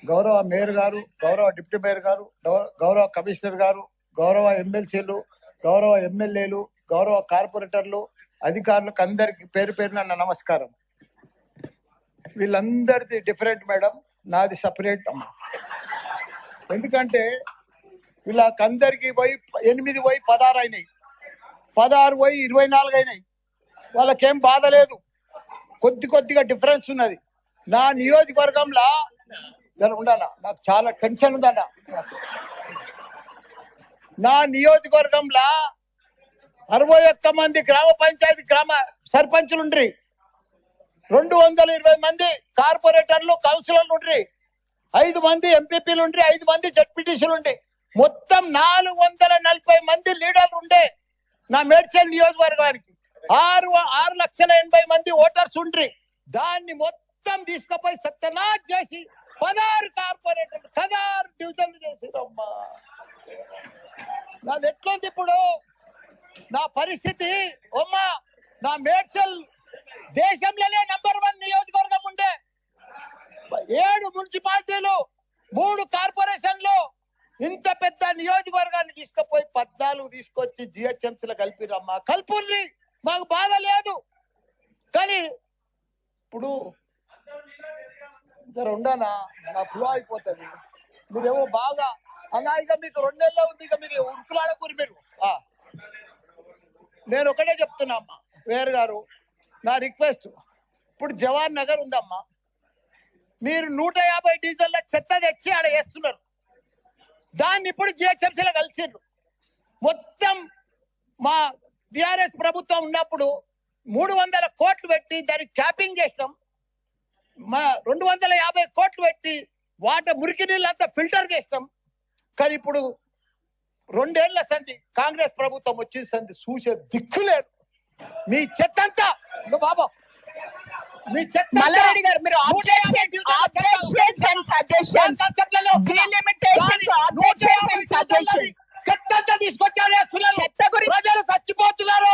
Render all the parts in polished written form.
గౌరవ మేయర్ గారు, గౌరవ డిప్యూటీ మేయర్ గారు, గౌరవ కమిషనర్ గారు, గౌరవ ఎమ్మెల్సీలు, గౌరవ ఎమ్మెల్యేలు, గౌరవ కార్పొరేటర్లు, అధికారులకు అందరికి పేరు పేరున నా నమస్కారం. వీళ్ళందరిది డిఫరెంట్ మేడం, నాది సపరేట్ అమ్మా. ఎందుకంటే వీళ్ళకందరికి పోయి 8 పోయి 16 అయినాయి, 16 పోయి 24 అయినాయి. వాళ్ళకేం బాధ లేదు, కొద్దిగా డిఫరెన్స్ ఉన్నది. నా నియోజకవర్గంలో ఉండాలా, నాకు చాలా టెన్షన్ ఉందన్న. నా నియోజకవర్గంలో 61 మంది గ్రామ పంచాయతీ సర్పంచులు ఉండ్రి, 220 మంది కార్పొరేటర్లు కౌన్సిలర్లు ఉండ్రి, 5 మంది ఎంపీపీలు ఉండ్రి, 5 మంది జడ్పీటీసీలు ఉండి, మొత్తం 440 మంది లీడర్లు ఉండే నా మేడ్చల్ నియోజకవర్గానికి. 6,80,000 మంది ఓటర్స్ ఉండ్రి. దాన్ని మొత్తం తీసుకుపోయి సత్యనాథ్ చేసి 16 కార్పొరేటర్లు 16 డివిజన్లు చేసిరమ్మా. నాది ఎట్లుంది ఇప్పుడు నా పరిస్థితి అమ్మా? నా మేడ్చల్ దేశంలోనే నంబర్ 1 నియోజకవర్గం ఉండే, 7 మున్సిపాలిటీలు, 3 కార్పొరేషన్లు, ఇంత పెద్ద నియోజకవర్గాన్ని తీసుకుపోయి 14 తీసుకొచ్చి జిహెచ్ఎంసీలో కలిపిరమ్మా. కల్పుర్రి, మాకు బాధ లేదు. కానీ ఇప్పుడు ఉండనా, నా ఫ్లో అయిపోతుంది. మీరేమో బాగా అలా, ఇక మీకు 2 నెలల్లో ఉంది, ఇక మీరు ఉరుకులాడకూరి. మీరు నేను ఒకటే చెప్తున్నా అమ్మా, వేరు గారు, నా రిక్వెస్ట్, ఇప్పుడు జవాన్ నగర్ ఉందమ్మా, మీరు 150 డీజిల్ల చెత్త తెచ్చి ఆడ వేస్తున్నారు. దాన్ని ఇప్పుడు జిహెచ్ఎంసీలో కలిసిండ్రు. మొత్తం మా టిఆర్ఎస్ ప్రభుత్వం ఉన్నప్పుడు 300 కోట్లు పెట్టి దానికి క్యాపింగ్ చేసినాం. మా 250 కోట్లు పెట్టి మురికి నీళ్ళంతా ఫిల్టర్ చేసినాం. కానీ ఇప్పుడు 2 ఏళ్ల సంధి కాంగ్రెస్ ప్రభుత్వం వచ్చిన సంధి చూసే దిక్కులేదు. మీ చెత్త అంతా బాబా, మీ చెత్త మల్లారెడ్డి గారు, మీరు objections and suggestions, delimitations, objections and suggestions, చెత్త అంతా తీసుకొచ్చారు. చెత్త గురించి ప్రజలు చచ్చిపోతున్నారు,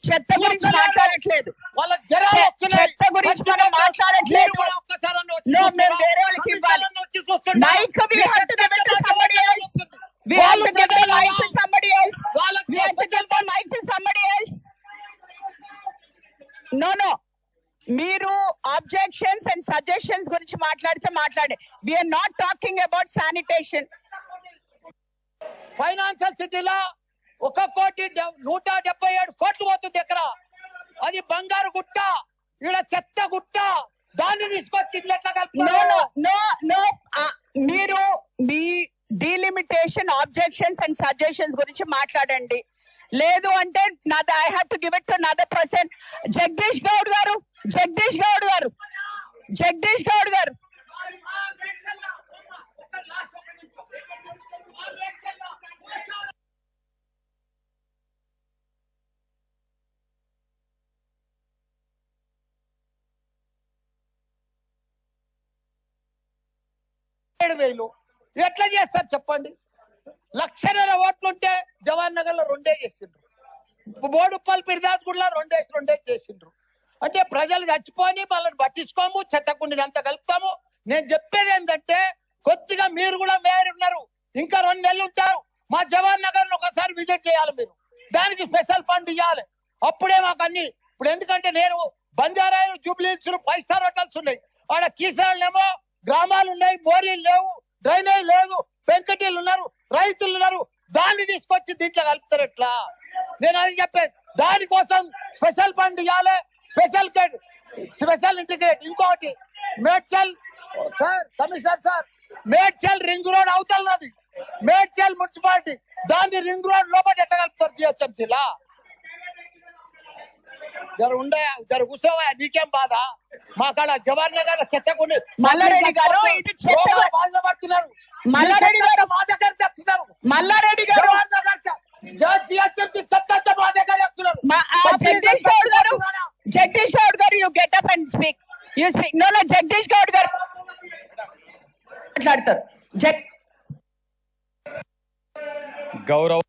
చెత్త గురించి మాట్లాడట్లేదు, వాళ్ళకి జరాలు వస్తున్నాయి. చెత్త గురించి మనం మాట్లాడట్లేదు. మేము వేరే వాళ్ళకి ఇవ్వాలి mic. We have to give it to somebody else. We have to give the mic to somebody else. We have to give the mic to somebody else. No. మీరు ఆబ్జెక్షన్స్ అండ్ సజెషన్స్ గురించి మాట్లాడితే మాట్లాడే. We are not talking about sanitation. Financial సిటీలో 1,177 కోట్లు పోతుంది ఎక్కడ. అది బంగారు గుట్ట, ఇక్కడ చెత్త గుట్ట. దాన్ని తీసుకొచ్చి ఇట్లా కలుపుతారు. No. మీరు మీ డిలిమిటేషన్, ఆబ్జెక్షన్స్ అండ్ సజెషన్స్ గురించి మాట్లాడండి. లేదు అంటే నాది I have to give it to another person. Jagadish Goud గారు. ఎట్లా చేస్తారు చెప్పండి? 1,00,000 ఓట్లుంటే జవహర్ నగర్ లో 2 చేసిండ్రు, బోడుప్పల్ పిరిదాస్గూడలో 2 చేసిండ్రు. అంటే ప్రజలు చచ్చిపోని వాళ్ళని పట్టించుకోము, చెత్తకుండిని అంతా కలుపుతాము. నేను చెప్పేది ఏంటంటే, కొద్దిగా మీరు కూడా మేయర్ ఉన్నారు, ఇంకా 2 నెలలు ఉంటారు. మా జవహర్ నగర్ ఒకసారి విజిట్ చేయాలి మీరు. దానికి స్పెషల్ ఫండ్ ఇవ్వాలి. అప్పుడే మాకు అన్ని. ఇప్పుడు ఎందుకంటే నేను బంజారాయిలు, జూబ్లీహిల్స్ 5 స్టార్ హోటల్స్ ఉన్నాయి. ఆడ కీసరాళ్ళేమో గ్రామాలు ఉన్నాయి, మోరీలు లేవు, డ్రైనేజ్ లేదు, పెంకటీలు ఉన్నారు, రైతులు ఉన్నారు. దాన్ని తీసుకొచ్చి దీంట్లో కలుపుతారు ఎట్లా? నేను అది చెప్పేది. దానికోసం స్పెషల్ ఫండ్ ఇవ్వాలి, స్పెషల్ ఇంటిగ్రేట్. ఇంకోటి, Medchal sir, commissioner sir, Medchal ring road అవతలన్నది మేడ్చల్ మున్సిపాలిటీ. దాన్ని రింగ్ రోడ్ లోపల ఎట్లా కలుపుతారు జిహెచ్ఎంసీలా? జర కూర్చోవా, నీకేం బాధ? మా కాడ జవహర్ నగర్ చెత్తకుండి మల్లారెడ్డి గారు, ఇది బాధలు పడుతున్నారు. మల్లారెడ్డి గారు మా దగ్గర చెప్తున్నారు. మల్లారెడ్డి గారు, జవహర్ నగర్ జిహెచ్ఎంసీ చెత్త మా దగ్గర చెప్తున్నారు. Jagdish Goud garu, you get up and speak. You speak. No, Jagdish Goud garu మాట్లాడతారు. గౌరవ